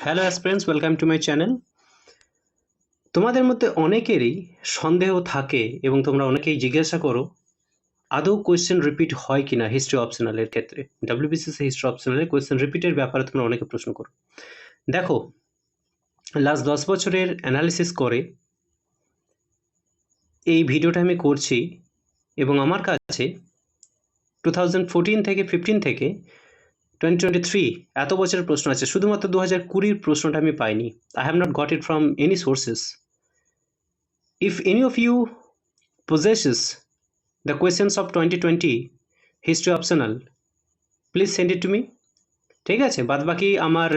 Hello aspirants, welcome to my channel. তোমাদের মধ্যে অনেকেরই সন্দেহ থাকে এবং তোমরা অনেকেই জিজ্ঞাসা করো আদৌ কোয়েশ্চেন রিপিট হয় কিনা হিস্ট্রি অপশনালের ক্ষেত্রে। ডাব্লিউবিসিএস হিস্ট্রি অপশনালের কোয়েশ্চেন রিপিটের ব্যাপারে তোমরা অনেকে প্রশ্ন করো। দেখো, লাস্ট 10 বছরের অ্যানালিসিস করে এই ভিডিওটা আমি করছি এবং আমার কাছে 2014 থেকে 15 থেকে 2023 এত বছরের প্রশ্ন আছে, শুধুমাত্র 2020 প্রশ্নটা আমি পাইনি। I have not got it from any sources. If any of you possesses the questions of 2020 history optional, please send it to me. ঠিক আছে, বাদ বাকি আমার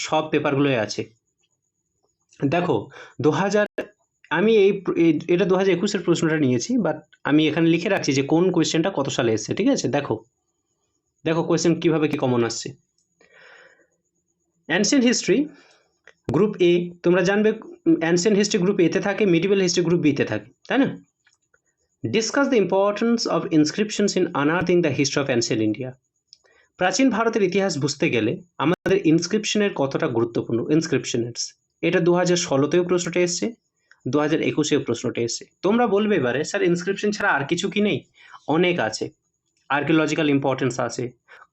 সব পেপারগুলোই আছে। দেখো, 2000 আমি এটা 2021 প্রশ্নটা নিয়েছি, বাট আমি এখানে লিখে রাখছি যে কোন কোয়েশ্চেনটা কত সালে এসেছে। ঠিক আছে, দেখো দেখো কোয়েশ্চেন কিভাবে কি কমন আসছে। অ্যানসিয়েন্ট হিস্ট্রি গ্রুপ এ, তোমরা জানবে অ্যানসিয়েন্ট হিস্ট্রি গ্রুপ এতে থাকে, মিডিভেল হিস্ট্রি গ্রুপ বিতে থাকে, তাই না? Discuss the importance of inscriptions in unearthing the history of ancient India. প্রাচীন ভারতের ইতিহাস বুঝতে গেলে আমাদের ইনস্ক্রিপশনের কতটা গুরুত্বপূর্ণ। ইনস্ক্রিপশনস, এটা 2016তেও প্রশ্নটা এসছে, 2021এও প্রশ্নটা এসছে। তোমরা বলবে এবারে, স্যার ইনস্ক্রিপশন ছাড়া আর কিছু কি নেই? অনেক আছে। আর্কিওলজিক্যাল ইম্পর্টেন্স আছে,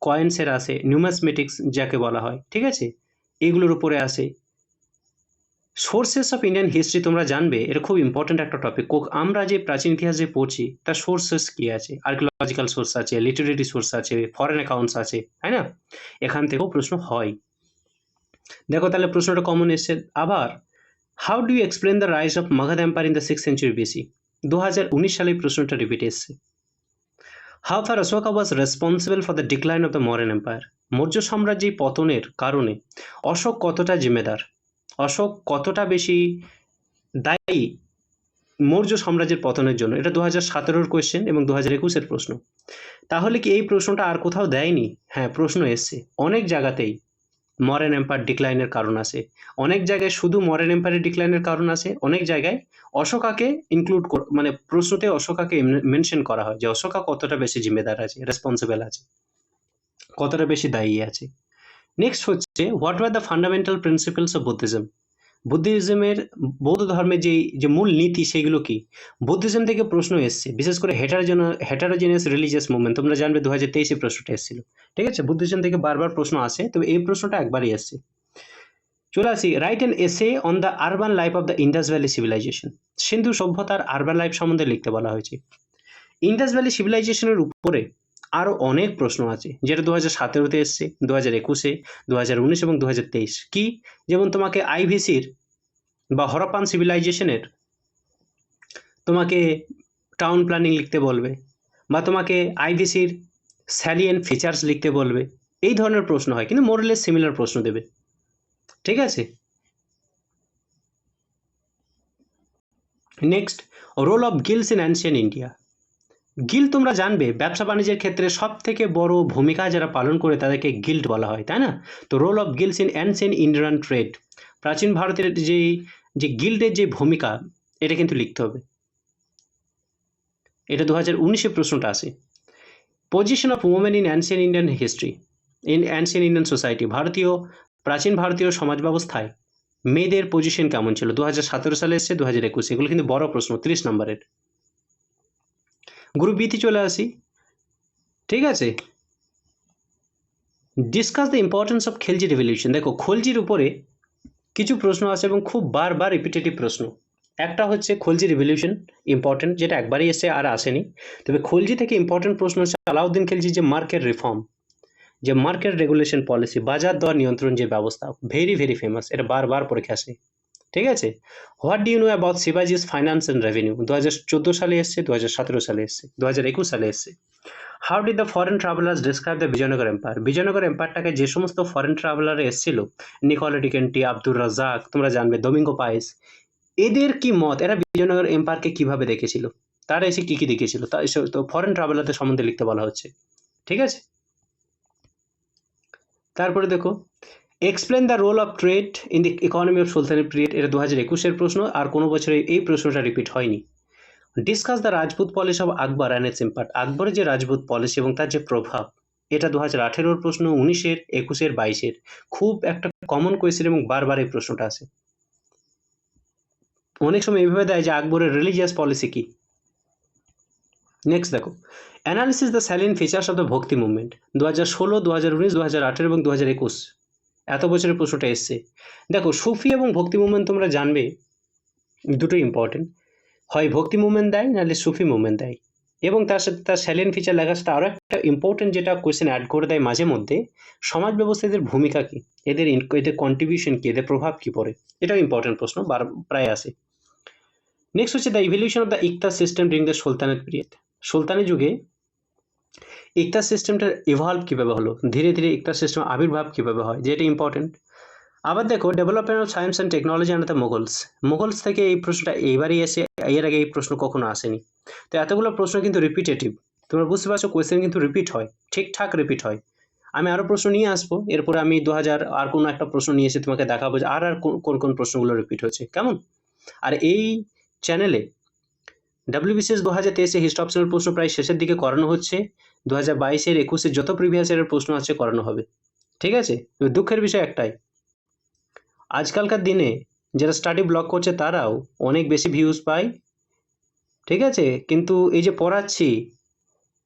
কয়েন্সের আছে, নিউমাসমেটিক্স যাকে বলা হয়, ঠিক আছে, এগুলোর উপরে আসে। সোর্সেস অফ ইন্ডিয়ান হিস্ট্রি তোমরা জানবে, এটা খুব ইম্পর্টেন্ট একটা টপিক। আমরা যে প্রাচীন ইতিহাস যে পড়ছি তার সোর্সেস কি আছে? আর্কিওলজিক্যাল সোর্স আছে, লিটারেরি সোর্স আছে, ফরেন অ্যাকাউন্টস আছে, তাই না? এখান থেকেও প্রশ্ন হয়। দেখো তাহলে প্রশ্নটা কমন এসছে আবার। How do you explain the rise of Magadha empire in the 6th century BC? 2019 সালে প্রশ্নটা রিপিট এসছে। How far Ashoka was responsible for the decline of the Maurya empire? Maurya সাম্রাজ্যের পতনের কারণে অশোক কতটা জিম্মেদার? অশোক কতটা বেশি দায়ী মৌর্য সাম্রাজ্যের পতনের জন্য? এটা 2017 কোয়েশ্চেন এবং 2021 প্রশ্ন। তাহলে কি এই প্রশ্নটা আর কোথাও দেয়নি? হ্যাঁ, প্রশ্ন এসছে অনেক জায়গাতেই। মরেন এম্পায়ার ডিক্লাইনের কারণ আছে, অনেক জায়গায় শুধু মরেন এম্পায়ারের ডিক্লাইনের কারণ আছে, অনেক জায়গায় অশোকাকে ইনক্লুড মানে প্রশ্নতে অশোকাকে মেনশন করা হয় যে অশোকা কতটা বেশি জিম্মেদার আছে, রেসপন্সিবল আছে, কতটা বেশি দায়ী আছে। নেক্সট হচ্ছে, what were the fundamental principles of Buddhism? বুদ্ধিজমের, বৌদ্ধ ধর্মের যে মূল নীতি সেগুলো কি? বুদ্ধিজম থেকে প্রশ্ন এসছে, বিশেষ করে হেটারোজেনাস রিলিজিয়াস মুভমেন্ট। তোমরা জানবে 2023 প্রশ্নটা এসেছিল, ঠিক আছে। বুদ্ধিজম থেকে বারবার প্রশ্ন আসে, তবে এই প্রশ্নটা একবারই এসছে। চলে আসি, write an essay on the urban life of the Indus valley civilisation. সিন্ধু সভ্যতার আরবান লাইফ সম্বন্ধে লিখতে বলা হয়েছে। ইন্ডাস ভ্যালি সিভিলাইজেশনের উপরে আরও অনেক প্রশ্ন আছে, যেটা 2017তে এসছে, 2021-এ, 2019 এবং 2023। কি? যেমন তোমাকে আইভিসির বা হরপ্পান সিভিলাইজেশনের তোমাকে টাউন প্ল্যানিং লিখতে বলবে, বা তোমাকে আইভিসির স্যালিয়েন্ট ফিচার্স লিখতে বলবে। এই ধরনের প্রশ্ন হয়, কিন্তু মোরলেস সিমিলার প্রশ্ন দেবে, ঠিক আছে। Next, role of guilds in ancient India. Guild তোমরা জানবে ব্যবসা বাণিজ্যের ক্ষেত্রে সব থেকে বড় ভূমিকা যারা পালন করে তাদেরকে গিল্ড বলা হয়, তাই না? তো role of guilds in ancient Indian trade, প্রাচীন ভারতের যে গিল্ডের যে ভূমিকা, এটা কিন্তু লিখতে হবে। এটা 2019-এ প্রশ্নটা আসে। Position of women in ancient Indian history, in ancient Indian society. প্রাচীন ভারতীয় সমাজ ব্যবস্থায় মেয়েদের পজিশন কেমন ছিল? 2017 সালে এসছে, 2021। এগুলো কিন্তু বড় প্রশ্ন, 30 নম্বরের। গ্রুপ বিতে চলে আসি, ঠিক আছে। Discuss the importance of Khilji revolution. দেখো, খলজির উপরে কিছু প্রশ্ন আছে এবং খুব বারবার রিপিটেটিভ প্রশ্ন। একটা হচ্ছে খলজি রেভলিউশন ইম্পর্টেন্ট, যেটা একবারই এসে আর আসেনি। তবে খলজি থেকে ইম্পর্টেন্ট প্রশ্ন হচ্ছে আলাউদ্দিন খিলজি যে মার্কেট রিফর্ম, যে মার্কেট রেগুলেশন পলিসি, বাজার দর নিয়ন্ত্রণ যে ব্যবস্থা, ভেরি ভেরি ফেমাস, এটা বারবার পরীক্ষা আসে, ঠিক আছে। What do you know about শিবাজিস ফাইন্যান্স অ্যান্ড রেভিনিউ? 2014 সালে এসছে, 2017 সালে এসছে, 2021 সালে এসছে। How did the foreign travellers describe the Vijayanagar empire? Vijayanagar এম্পায়ারটাকে যে সমস্ত ফরেন ট্রাভেলার এসেছিল, নিকোলা ডিকেন্টি, আব্দুর রাজ্জাক, তোমরা জানবে ডোমিঙ্গো পাইস, এদের কি মত? এরা বিজয়নগর এম্পায়ারকে কিভাবে দেখেছিল, তারা এসে কি কি দেখেছিল, তা এসে তো ফরেন ট্রাভেলারদের সম্বন্ধে লিখতে বলা হচ্ছে, ঠিক আছে। তারপরে দেখো, explain the role of trade in the economy of Sultani period. এটা 2021-এর প্রশ্ন, আর কোনো বছরে এই প্রশ্নটা রিপিট হয়নি। Discuss the Rajput policy of Akbar and it's impact. আকবরের যে রাজপুত পলিসি এবং তার যে প্রভাব, এটা 2018 প্রশ্ন, 19-এর, 21-এর, 22-এর খুব একটা কমন কোয়েশ্চেন এবং বারবার এই প্রশ্নটা আসে। অনেক সময় এইভাবে দেয় যে আকবরের রিলিজিয়াস পলিসি কি। নেক্সট দেখো, analysis the salient features of the ভক্তি মুভমেন্ট। 2016, 2019, 2018 এবং 2021 এত বছরের প্রশ্নটা এসছে। দেখো, সুফি এবং ভক্তি মুভমেন্ট তোমরা জানবে দুটোই ইম্পর্টেন্ট। হয় ভক্তি মুভমেন্ট দেয়, নাহলে সুফি মুভমেন্ট দেয়। এবং তার সাথে তার স্যালিয়েন্ট ফিচার লেখার সাথে আরও একটা ইম্পর্টেন্ট যেটা কোয়েশ্চেন অ্যাড করে দেয় মাঝে মধ্যে, সমাজ ব্যবস্থা এদের ভূমিকা কি, এদের কন্ট্রিবিউশন কি, এদের প্রভাব কি পড়ে, এটাও ইম্পর্টেন্ট প্রশ্ন, প্রায় আসে। নেক্সট হচ্ছে the evolution of the iqta system during the sultanate period. সুলতানি যুগে ইকতা সিস্টেমটার ইভলভ কীভাবে হলো, ধীরে ধীরে ইকতা সিস্টেম আবির্ভাব কীভাবে হয়, যেটা ইম্পর্টেন্ট। আবার দেখো, development of science and technology under the Mughals থেকে এই প্রশ্নটা এইবারই এসে, এর আগে এই প্রশ্ন কখনো আসেনি। তো এতগুলো প্রশ্ন কিন্তু রিপিটেটিভ, তোমরা বুঝতে পারছো, কোয়েশ্চেন কিন্তু রিপিট হয়, ঠিকঠাক রিপিট হয়। আমি আরও প্রশ্ন নিয়ে আসবো, এরপরে আমি 2000 আর কোনো একটা প্রশ্ন নিয়ে এসে তোমাকে দেখাবো যে আর কোন কোন প্রশ্নগুলো রিপিট হচ্ছে, কেমন। আর এই চ্যানেলে WBCS 2023 হিস্ট অপশনাল প্রশ্ন প্রায় শেষের দিকে করানো হচ্ছে, 2022-এর 21-এর যত প্রিভিয়াস ইয়ারের প্রশ্ন আছে করানো হবে, ঠিক আছে। দুঃখের বিষয় একটাই, আজকালকার দিনে যারা স্টাডি ব্লগ করছে তারাও অনেক বেশি ভিউজ পায়, ঠিক আছে, কিন্তু এই যে পড়াচ্ছি,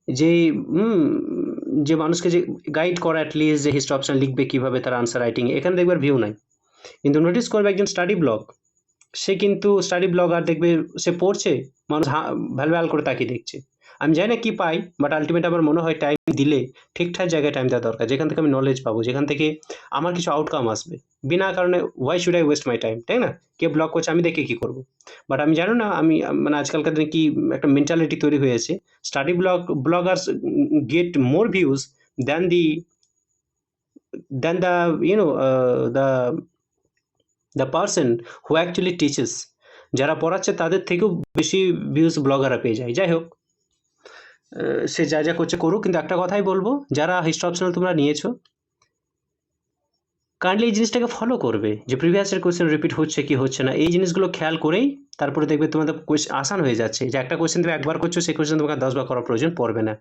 যে যে মানুষকে যে গাইড করা অ্যাটলিস্ট যে হিস্ট অপশন লিখবে কীভাবে, তার আনসার রাইটিং, এখানে দেখবার ভিউ নাই। কিন্তু নোটিস করবে একজন স্টাডি ব্লগ, সে কিন্তু স্টাডি ব্লগ আর দেখবে সে পড়ছে, মানুষ ভ্যাল করে তাকিয়ে দেখছে। আমি জানি না কী পাই, বাট আলটিমেট আমার মনে হয় টাইম দিলে ঠিকঠাক জায়গায় টাইম দেওয়া দরকার, যেখান থেকে আমি নলেজ পাবো, যেখান থেকে আমার কিছু আউটকাম আসবে। বিনা কারণে why should I West my time, তাই না? কে ব্লগ করছে আমি দেখে কী করবো? বাট আমি জানো না, আমি মানে আজকালকার দিনে কি একটা মেন্টালিটি তৈরি হয়েছে, study Bloggers get more views than the the person who actually teaches. যারা পড়াচ্ছে তাদের থেকেও বেশি ভিউজ ব্লগাররা পেয়ে যায়। যাই হোক, সে যা যা করছে করুক, কিন্তু একটা কথাই বলবো, যারা হিস্ট অপশনাল তোমরা নিয়েছো, কাইন্ডলি এই জিনিসটাকে ফলো করবে, যে প্রিভিয়াসের কোয়েশ্চেন রিপিট হচ্ছে কি হচ্ছে না, এই জিনিসগুলো খেয়াল করেই তারপরে দেখবে তোমাদের আসান হয়ে যাচ্ছে, যে একটা কোয়েশ্চেন তুমি একবার করছো, সেই কোয়েশ্চেন তোমাকে 10 বার করার প্রয়োজন পড়বে না।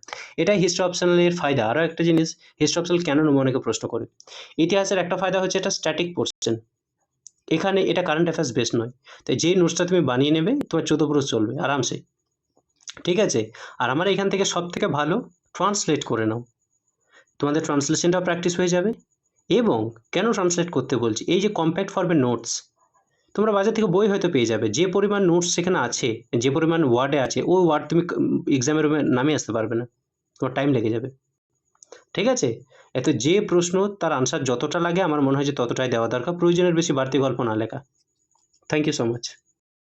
এটাই হিস্ট অপশনালের ফায়দা। আরও একটা জিনিস, হিস্ট অপশনাল কেন অনেকে প্রশ্ন করে, ইতিহাসের একটা ফায়দা হচ্ছে এটা স্ট্যাটিক কোয়েশ্চেন, এখানে এটা কারেন্ট অ্যাফেয়ার্স বেস নয়। তাই যে নোটসটা তুমি বানিয়ে নেবে তোমার 14 বছর চলবে আরামসে, ঠিক আছে। আর আমার এখান থেকে সব থেকে ভালো ট্রান্সলেট করে নাও, তোমাদের ট্রান্সলেশনটাও প্র্যাকটিস হয়ে যাবে। এবং কেন ট্রান্সলেট করতে বলছি, এই যে কম্প্যাক্ট ফর্মের নোটস, তোমরা বাজার থেকে বই হয়তো পেয়ে যাবে, যে পরিমাণ নোটস সেখানে আছে, যে পরিমাণ ওয়ার্ডে আছে, ওই ওয়ার্ড তুমি এক্সামের রুমে নামিয়ে আসতে পারবে না, তোমার টাইম লেগে যাবে, ঠিক আছে। এত যে প্রশ্ন তার আনসার যতটা লাগে আমার মনে হয় যে ততটাই দেওয়া দরকার, প্রয়োজনের বেশি বাড়তি গল্প না লেখা। Thank you so much.